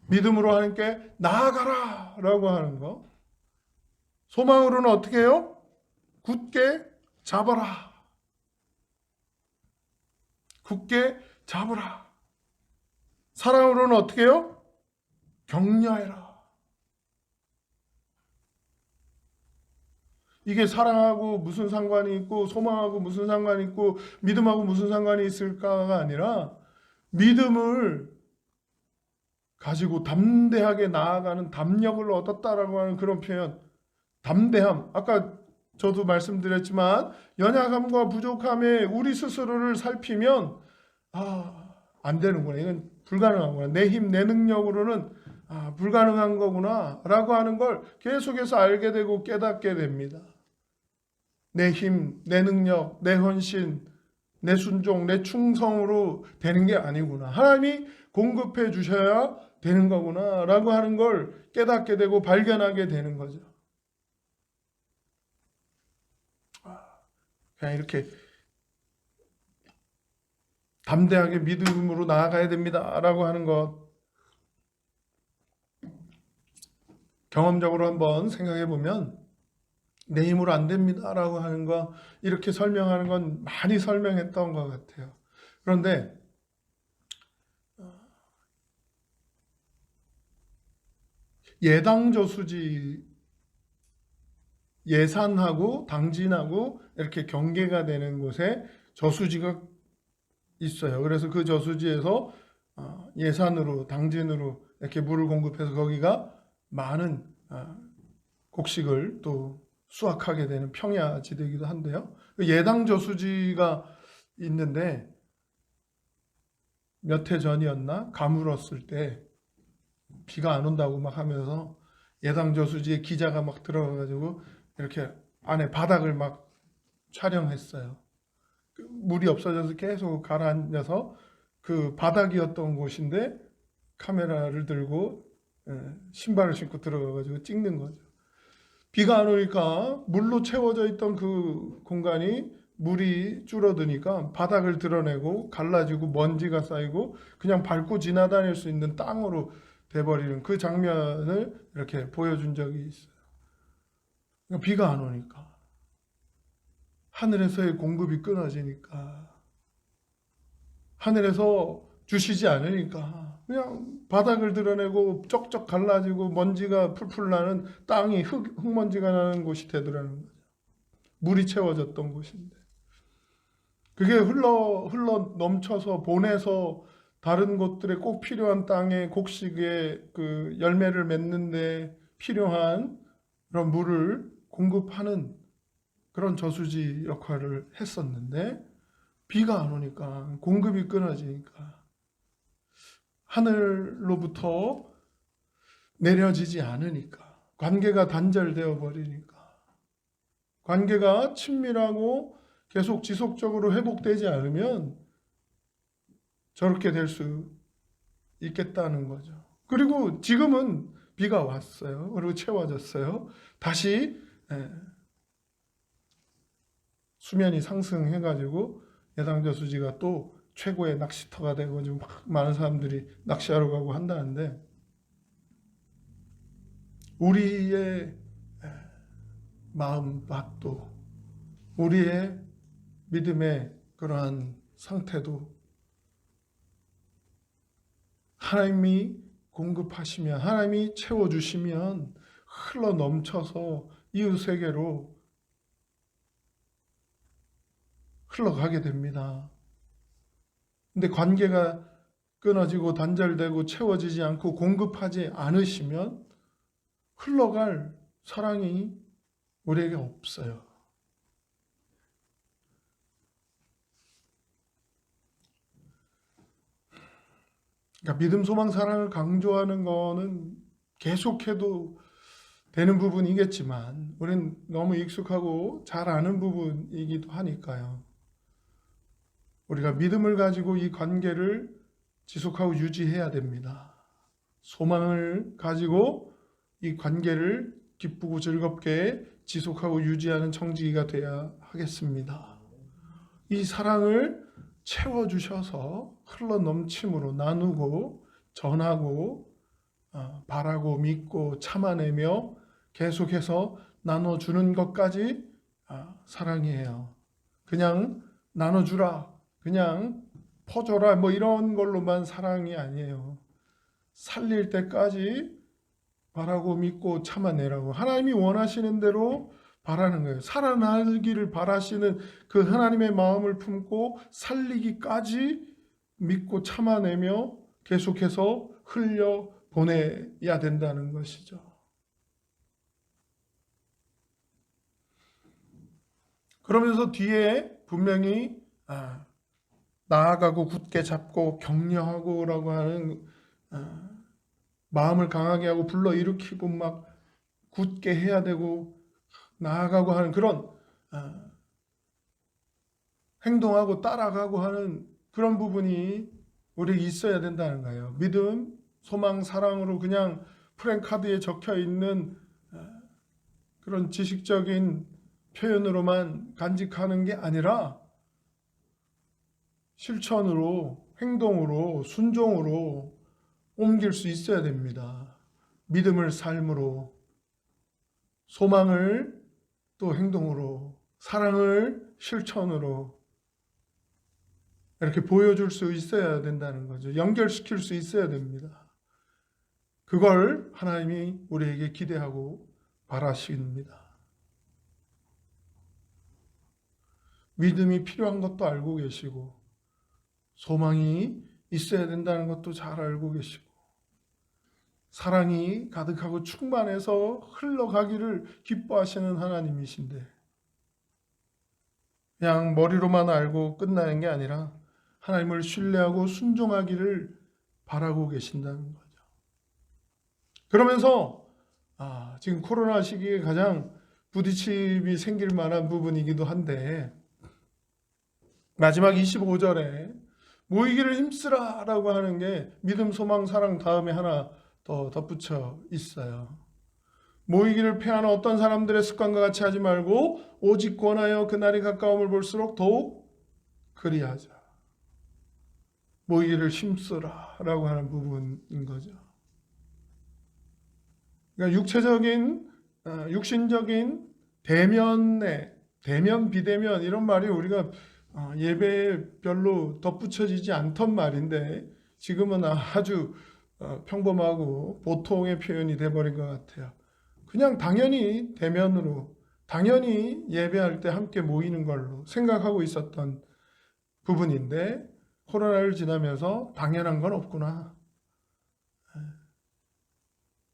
믿음으로 하나님께 나아가라 라고 하는 거. 소망으로는 어떻게 해요? 굳게 잡아라. 굳게 잡으라. 사랑으로는 어떻게 해요? 격려해라. 이게 사랑하고 무슨 상관이 있고 소망하고 무슨 상관이 있고 믿음하고 무슨 상관이 있을까가 아니라 믿음을 가지고 담대하게 나아가는 담력을 얻었다라고 하는 그런 표현. 담대함. 아까 저도 말씀드렸지만 연약함과 부족함에 우리 스스로를 살피면 안 되는구나. 이건 불가능하구나. 내 힘, 내 능력으로는 불가능한 거구나 라고 하는 걸 계속해서 알게 되고 깨닫게 됩니다. 내 힘, 내 능력, 내 헌신, 내 순종, 내 충성으로 되는 게 아니구나. 하나님이 공급해 주셔야 되는 거구나 라고 하는 걸 깨닫게 되고 발견하게 되는 거죠. 그냥 이렇게 담대하게 믿음으로 나아가야 됩니다 라고 하는 것 경험적으로 한번 생각해 보면 내 힘으로 안 됩니다 라고 하는 거 이렇게 설명하는 건 많이 설명했던 것 같아요. 그런데 예당저수지 예산하고 당진하고 이렇게 경계가 되는 곳에 저수지가 있어요. 그래서 그 저수지에서 예산으로 당진으로 이렇게 물을 공급해서 거기가 많은 곡식을 또 수확하게 되는 평야지대이기도 한데요. 예당 저수지가 있는데 몇 해 전이었나 가물었을 때 비가 안 온다고 막 하면서 예당 저수지에 기자가 막 들어가가지고 이렇게 안에 바닥을 막 촬영했어요. 물이 없어져서 계속 가라앉아서 그 바닥이었던 곳인데 카메라를 들고 신발을 신고 들어가가지고 찍는 거죠. 비가 안 오니까 물로 채워져 있던 그 공간이 물이 줄어드니까 바닥을 드러내고 갈라지고 먼지가 쌓이고 그냥 밟고 지나다닐 수 있는 땅으로 돼버리는 그 장면을 이렇게 보여준 적이 있어요. 비가 안 오니까 하늘에서의 공급이 끊어지니까 하늘에서 주시지 않으니까 그냥 바닥을 드러내고 쩍쩍 갈라지고 먼지가 풀풀 나는 땅이 흙먼지가 나는 곳이 되더라는 거죠. 물이 채워졌던 곳인데 그게 흘러 넘쳐서 본에서 다른 곳들에 꼭 필요한 땅에 곡식에 그 열매를 맺는데 필요한 그런 물을 공급하는 그런 저수지 역할을 했었는데 비가 안 오니까 공급이 끊어지니까 하늘로부터 내려지지 않으니까 관계가 단절되어 버리니까 관계가 친밀하고 계속 지속적으로 회복되지 않으면 저렇게 될 수 있겠다는 거죠. 그리고 지금은 비가 왔어요. 그리고 채워졌어요. 다시 수면이 상승해가지고 예당저 수지가 또 최고의 낚시터가 되고 지금 막 많은 사람들이 낚시하러 가고 한다는데, 우리의 마음밭도, 우리의 믿음의 그러한 상태도 하나님이 공급하시면, 하나님이 채워주시면 흘러 넘쳐서 이웃에게로 흘러가게 됩니다. 근데 관계가 끊어지고 단절되고 채워지지 않고 공급하지 않으시면 흘러갈 사랑이 우리에게 없어요. 그러니까 믿음, 소망, 사랑을 강조하는 거는 계속해도 되는 부분이겠지만 우리는 너무 익숙하고 잘 아는 부분이기도 하니까요. 우리가 믿음을 가지고 이 관계를 지속하고 유지해야 됩니다. 소망을 가지고 이 관계를 기쁘고 즐겁게 지속하고 유지하는 청지기가 되어야 하겠습니다. 이 사랑을 채워주셔서 흘러 넘침으로 나누고 전하고 바라고 믿고 참아내며 계속해서 나눠주는 것까지 사랑이에요. 그냥 나눠주라, 그냥 퍼줘라, 뭐 이런 걸로만 사랑이 아니에요. 살릴 때까지 바라고 믿고 참아내라고, 하나님이 원하시는 대로 바라는 거예요. 살아나기를 바라시는 그 하나님의 마음을 품고 살리기까지 믿고 참아내며 계속해서 흘려 보내야 된다는 것이죠. 그러면서 뒤에 분명히 나아가고 굳게 잡고 격려하고라고 하는 마음을 강하게 하고 불러일으키고 막 굳게 해야 되고 나아가고 하는 그런 행동하고 따라가고 하는 그런 부분이 우리에게 있어야 된다는 거예요. 믿음, 소망, 사랑으로 그냥 프랭카드에 적혀 있는 그런 지식적인 표현으로만 간직하는 게 아니라 실천으로, 행동으로, 순종으로 옮길 수 있어야 됩니다. 믿음을 삶으로, 소망을 또 행동으로, 사랑을 실천으로 이렇게 보여줄 수 있어야 된다는 거죠. 연결시킬 수 있어야 됩니다. 그걸 하나님이 우리에게 기대하고 바라십니다. 믿음이 필요한 것도 알고 계시고 소망이 있어야 된다는 것도 잘 알고 계시고 사랑이 가득하고 충만해서 흘러가기를 기뻐하시는 하나님이신데 그냥 머리로만 알고 끝나는 게 아니라 하나님을 신뢰하고 순종하기를 바라고 계신다는 거죠. 그러면서 지금 코로나 시기에 가장 부딪힘이 생길 만한 부분이기도 한데 마지막 25절에 모이기를 힘쓰라 라고 하는 게 믿음, 소망, 사랑 다음에 하나 더 덧붙여 있어요. 모이기를 패하는 어떤 사람들의 습관과 같이 하지 말고 오직 권하여 그날이 가까움을 볼수록 더욱 그리하자. 모이기를 힘쓰라 라고 하는 부분인 거죠. 그러니까 육체적인, 육신적인 대면, 비대면 이런 말이 우리가 예배에 별로 덧붙여지지 않던 말인데 지금은 아주 평범하고 보통의 표현이 돼버린 것 같아요. 그냥 당연히 대면으로, 당연히 예배할 때 함께 모이는 걸로 생각하고 있었던 부분인데 코로나를 지나면서 당연한 건 없구나.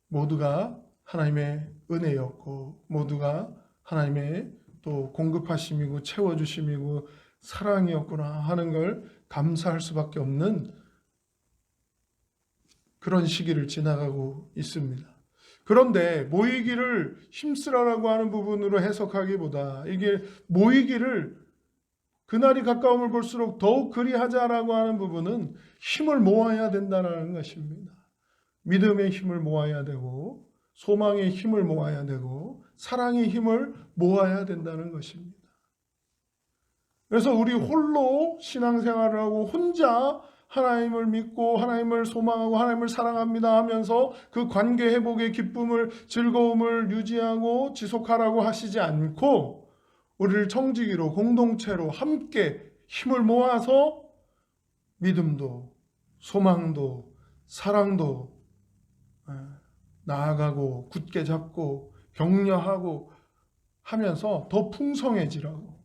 모두가 하나님의 은혜였고 모두가 하나님의 또 공급하심이고 채워주심이고 사랑이었구나 하는 걸 감사할 수밖에 없는 그런 시기를 지나가고 있습니다. 그런데 모이기를 힘쓰라라고 하는 부분으로 해석하기보다 이게 모이기를 그날이 가까움을 볼수록 더욱 그리하자라고 하는 부분은 힘을 모아야 된다는 것입니다. 믿음의 힘을 모아야 되고 소망의 힘을 모아야 되고 사랑의 힘을 모아야 된다는 것입니다. 그래서 우리 홀로 신앙생활을 하고 혼자 하나님을 믿고 하나님을 소망하고 하나님을 사랑합니다 하면서 그 관계 회복의 기쁨을 즐거움을 유지하고 지속하라고 하시지 않고 우리를 청지기로 공동체로 함께 힘을 모아서 믿음도 소망도 사랑도 나아가고 굳게 잡고 격려하고 하면서 더 풍성해지라고.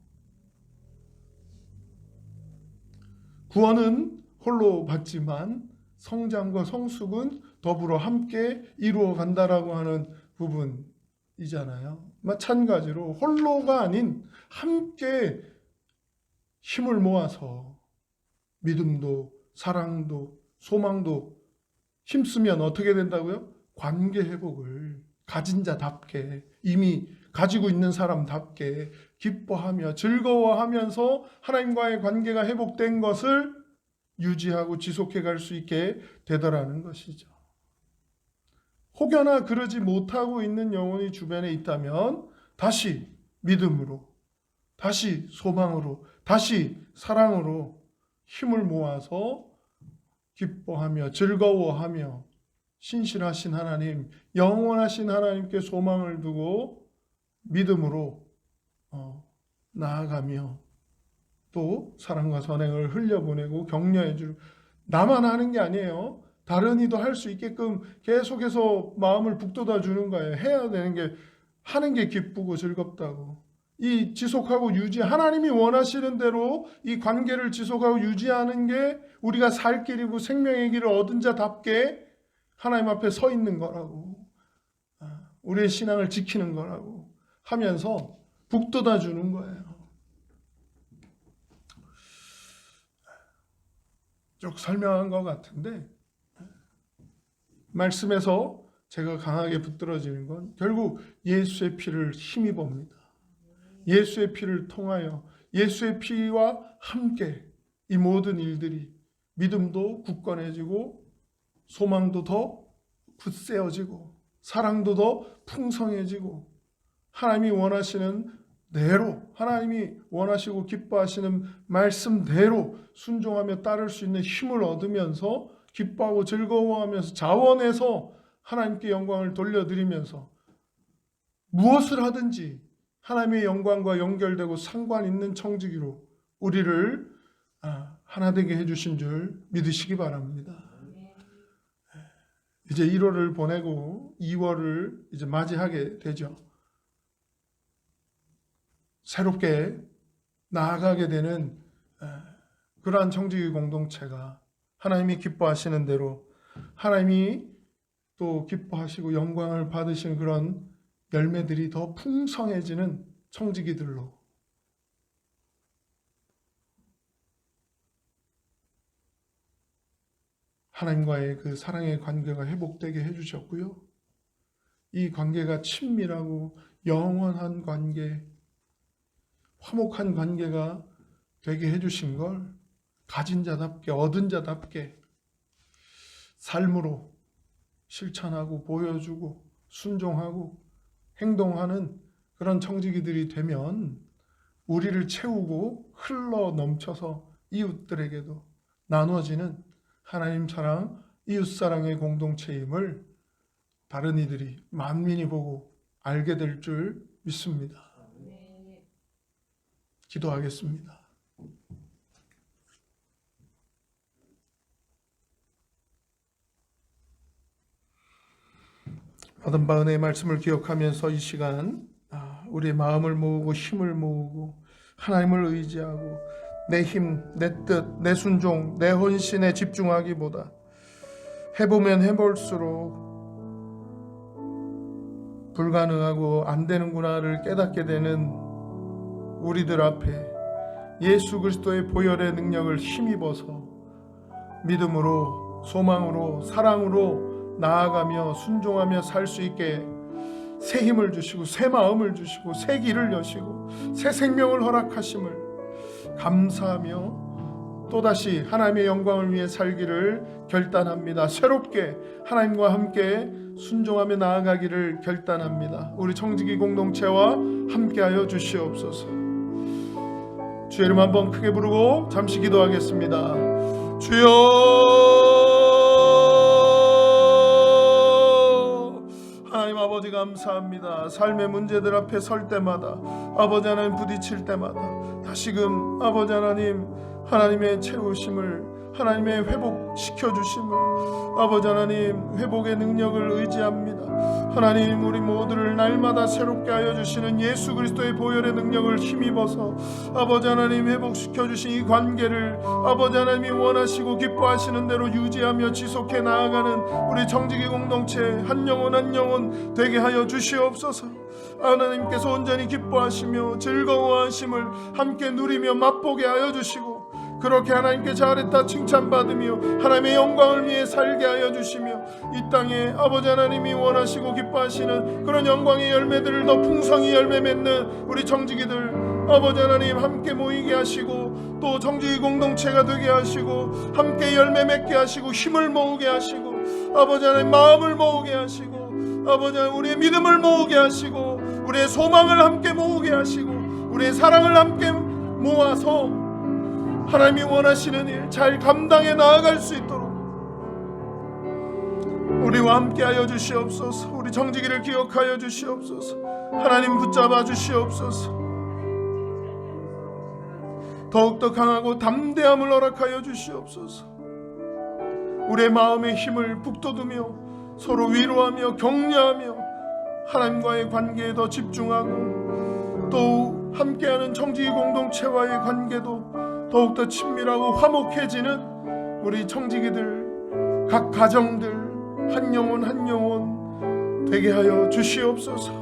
구원은 홀로 받지만 성장과 성숙은 더불어 함께 이루어 간다라고 하는 부분이잖아요. 마찬가지로 홀로가 아닌 함께 힘을 모아서 믿음도 사랑도 소망도 힘쓰면 어떻게 된다고요? 관계 회복을 가진 자답게 이미 가지고 있는 사람답게 기뻐하며 즐거워하면서 하나님과의 관계가 회복된 것을 유지하고 지속해 갈 수 있게 되더라는 것이죠. 혹여나 그러지 못하고 있는 영혼이 주변에 있다면 다시 믿음으로, 다시 소망으로, 다시 사랑으로 힘을 모아서 기뻐하며 즐거워하며 신실하신 하나님, 영원하신 하나님께 소망을 두고 믿음으로 나아가며 또 사랑과 선행을 흘려보내고 격려해 줄, 나만 하는 게 아니에요. 다른 이도 할 수 있게끔 계속해서 마음을 북돋아 주는 거예요. 해야 되는 게, 하는 게 기쁘고 즐겁다고. 이 지속하고 유지, 하나님이 원하시는 대로 이 관계를 지속하고 유지하는 게 우리가 살 길이고 생명의 길을 얻은 자답게 하나님 앞에 서 있는 거라고, 우리의 신앙을 지키는 거라고 하면서 북돋아 주는 거예요. 쭉 설명한 것 같은데 말씀에서 제가 강하게 붙들어지는 건 결국 예수의 피를 힘입어봅니다. 예수의 피를 통하여 예수의 피와 함께 이 모든 일들이 믿음도 굳건해지고 소망도 더 굳세어지고 사랑도 더 풍성해지고 하나님이 원하시는 대로, 하나님이 원하시고 기뻐하시는 말씀대로 순종하며 따를 수 있는 힘을 얻으면서 기뻐하고 즐거워하면서 자원해서 하나님께 영광을 돌려드리면서 무엇을 하든지 하나님의 영광과 연결되고 상관 있는 청지기로 우리를 하나 되게 해주신 줄 믿으시기 바랍니다. 이제 1월을 보내고 2월을 이제 맞이하게 되죠. 새롭게 나아가게 되는 그러한 청지기 공동체가 하나님이 기뻐하시는 대로 하나님이 또 기뻐하시고 영광을 받으시는 그런 열매들이 더 풍성해지는 청지기들로 하나님과의 그 사랑의 관계가 회복되게 해주셨고요. 이 관계가 친밀하고 영원한 관계, 화목한 관계가 되게 해주신 걸 가진 자답게, 얻은 자답게 삶으로 실천하고 보여주고 순종하고 행동하는 그런 청지기들이 되면 우리를 채우고 흘러 넘쳐서 이웃들에게도 나눠지는 하나님 사랑, 이웃 사랑의 공동체임을 다른 이들이 만민이 보고 알게 될 줄 믿습니다. 기도하겠습니다. 받은 바 은혜의 말씀을 기억하면서 이 시간 우리의 마음을 모으고 힘을 모으고 하나님을 의지하고 내 힘, 내 뜻, 내 순종, 내 헌신에 집중하기보다 해보면 해볼수록 불가능하고 안 되는구나를 깨닫게 되는 우리들 앞에 예수 그리스도의 보혈의 능력을 힘입어서 믿음으로 소망으로 사랑으로 나아가며 순종하며 살 수 있게 새 힘을 주시고 새 마음을 주시고 새 길을 여시고 새 생명을 허락하심을 감사하며 또다시 하나님의 영광을 위해 살기를 결단합니다. 새롭게 하나님과 함께 순종하며 나아가기를 결단합니다. 우리 청지기 공동체와 함께하여 주시옵소서. 주의 이름 한번 크게 부르고 잠시 기도하겠습니다. 주여, 하나님 아버지 감사합니다. 삶의 문제들 앞에 설 때마다, 아버지 하나님 부딪힐 때마다 다시금 아버지 하나님, 하나님의 채우심을, 하나님의 회복시켜 주심을, 아버지 하나님 회복의 능력을 의지합니다. 하나님, 우리 모두를 날마다 새롭게 하여 주시는 예수 그리스도의 보혈의 능력을 힘입어서 아버지 하나님 회복시켜 주신 이 관계를 아버지 하나님이 원하시고 기뻐하시는 대로 유지하며 지속해 나아가는 우리 정직이 공동체 한 영혼 한 영혼 되게 하여 주시옵소서. 하나님께서 온전히 기뻐하시며 즐거워하심을 함께 누리며 맛보게 하여 주시고, 그렇게 하나님께 잘했다 칭찬받으며 하나님의 영광을 위해 살게 하여 주시며, 이 땅에 아버지 하나님이 원하시고 기뻐하시는 그런 영광의 열매들을 더 풍성히 열매 맺는 우리 정직이들 아버지 하나님 함께 모이게 하시고, 또 정직이 공동체가 되게 하시고, 함께 열매 맺게 하시고, 힘을 모으게 하시고, 아버지 하나님 마음을 모으게 하시고, 아버지 하나님 우리의 믿음을 모으게 하시고, 우리의 소망을 함께 모으게 하시고, 우리의 사랑을 함께 모아서 하나님이 원하시는 일 잘 감당해 나아갈 수 있도록 우리와 함께 하여 주시옵소서. 우리 정직이를 기억하여 주시옵소서. 하나님 붙잡아 주시옵소서. 더욱더 강하고 담대함을 허락하여 주시옵소서. 우리의 마음의 힘을 북돋우며 서로 위로하며 격려하며 하나님과의 관계에 더 집중하고, 또 함께하는 정직이 공동체와의 관계도 더욱더 친밀하고 화목해지는 우리 청지기들, 각 가정들 한 영혼 한 영혼 되게 하여 주시옵소서.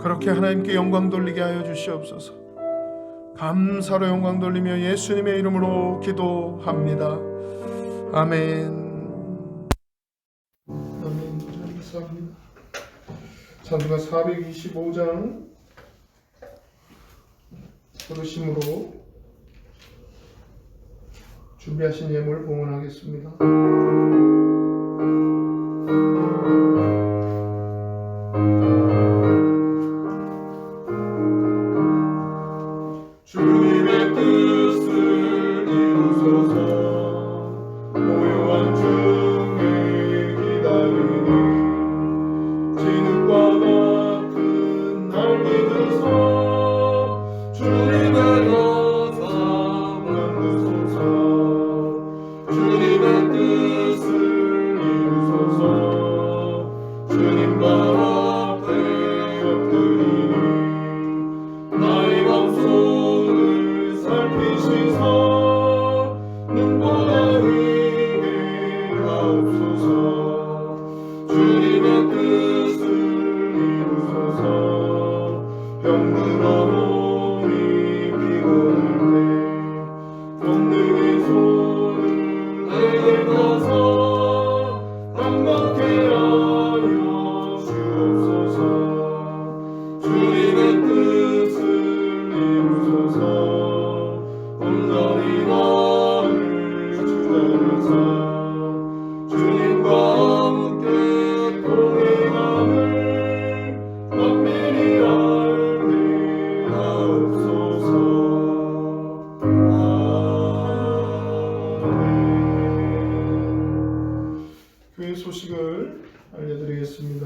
그렇게 하나님께 영광 돌리게 하여 주시옵소서. 감사로 영광 돌리며 예수님의 이름으로 기도합니다. 아멘. 아멘. 감사합니다. 찬송가 425장 부르심으로 준비하신 예물 봉헌하겠습니다. 주님의 뜻을 이루소서. 고요한 중에 기다리니 진흙과 같은 날 믿으소. 주님의 역사 만드소서. 주님의 뜻을 이루소서. 주님과 앞에 엎드리니 나의 방송을 살피시사 눈보다 의게 하옵소서. 주님의 뜻을 이루소서. 병들어 소식을 알려드리겠습니다.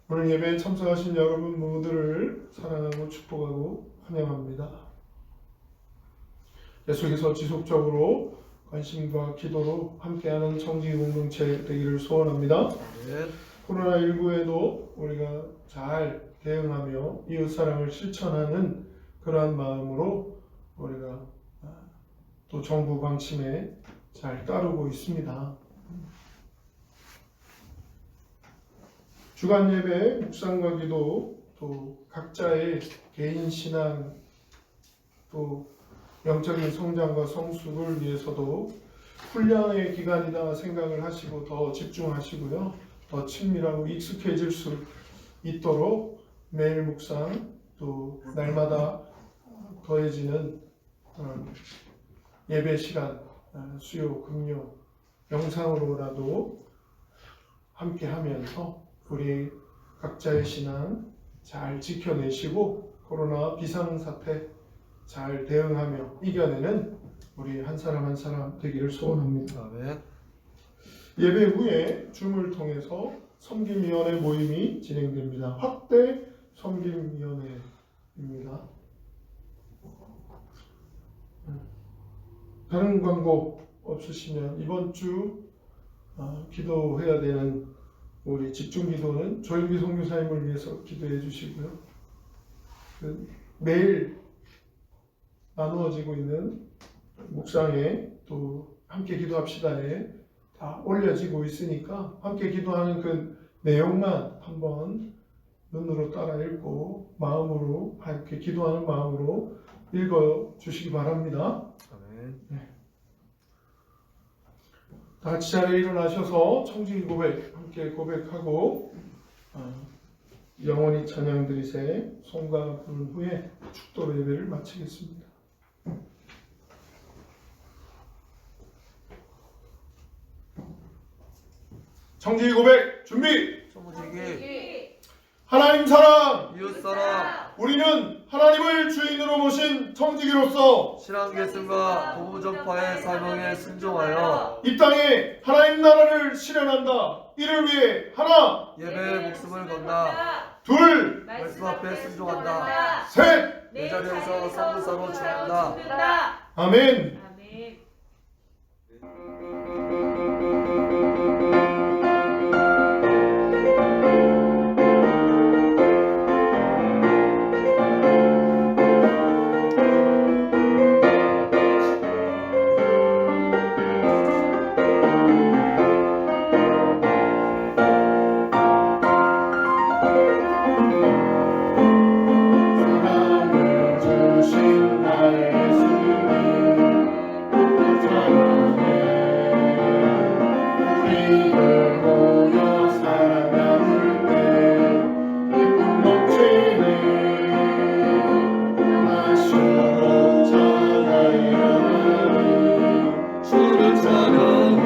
오늘 예배에 참석하신 여러분 모두를 사랑하고 축복하고 환영합니다. 계속해서 지속적으로 관심과 기도로 함께하는 정직이 공동체 되기를 소원합니다. 코로나19에도 우리가 잘 대응하며 이웃사랑을 실천하는 그러한 마음으로 우리가 또 정부 방침에 잘 따르고 있습니다. 주간 예배, 묵상과 기도, 또 각자의 개인 신앙, 또 영적인 성장과 성숙을 위해서도 훈련의 기간이다 생각을 하시고 더 집중하시고요. 더 친밀하고 익숙해질 수 있도록 매일 묵상, 또 날마다 더해지는 예배 시간, 수요, 금요, 영상으로라도 함께 하면서 우리 각자의 신앙 잘 지켜내시고 코로나 비상사태 잘 대응하며 이겨내는 우리 한 사람 한 사람 되기를 소원합니다. 아멘. 예배 후에 줌을 통해서 섬김위원회 모임이 진행됩니다. 확대 섬김위원회입니다. 다른 광고 없으시면 이번 주 기도해야 되는 우리 집중기도는 조일기 선교사님을 위해서 기도해 주시고요. 매일 나누어지고 있는 묵상에 또 함께 기도합시다에 다 올려지고 있으니까 함께 기도하는 그 내용만 한번 눈으로 따라 읽고 마음으로 함께 기도하는 마음으로 읽어 주시기 바랍니다. 아멘. 다 같이 자리에 일어나셔서 청지기 고백 함께 고백하고 영원히 찬양 드리세 송가 부른 후에 축도로 예배를 마치겠습니다. 청지기 고백 준비! 청지기 하나님 사랑! 이웃사랑 우리는 하나님을 주인으로 모신 청지기로서 신앙 계승과 복음 전파의 사명에 순종하여 이 땅에 하나님 나라를 실현한다. 이를 위해 하나, 예배의 목숨을 건다. 둘, 말씀 앞에 순종한다. 셋! 내 자리에서 성부사로 죽는다. 아멘. 아멘. 사랑을 주신 나의 예수님 우리들 모여 사랑 나눌 때 기쁨 넘치네 원하시고 찬양해 하나님 주를 찬양해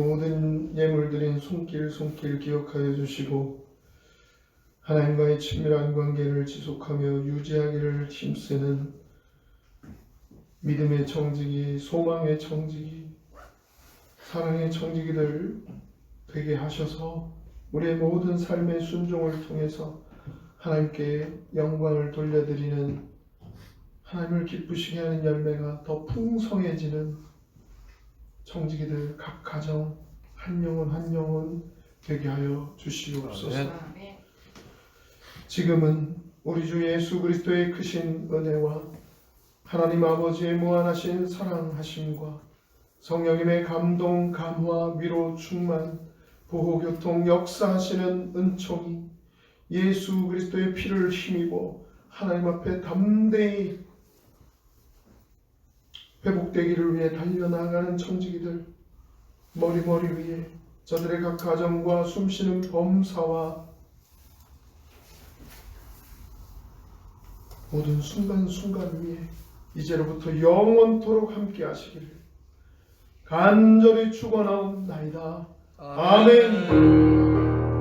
모든 예물 드린 손길 기억하여 주시고 하나님과의 친밀한 관계를 지속하며 유지하기를 힘쓰는 믿음의 청지기, 소망의 청지기, 사랑의 청지기들 되게 하셔서 우리의 모든 삶의 순종을 통해서 하나님께 영광을 돌려드리는, 하나님을 기쁘시게 하는 열매가 더 풍성해지는 청지기들 각 가정 한 영혼 되게 하여 주시옵소서. 아멘. 지금은 우리 주 예수 그리스도의 크신 은혜와 하나님 아버지의 무한하신 사랑하심과 성령님의 감동, 감화, 위로, 충만, 보호, 교통, 역사하시는 은총이 예수 그리스도의 피를 힘입어 하나님 앞에 담대히 회복되기를 위해 달려나가는 청지기들 머리 위에 저들의 각 가정과 숨쉬는 범사와 모든 순간순간 위에 이제로부터 영원토록 함께 하시기를 간절히 축원하옵나이다. 아멘.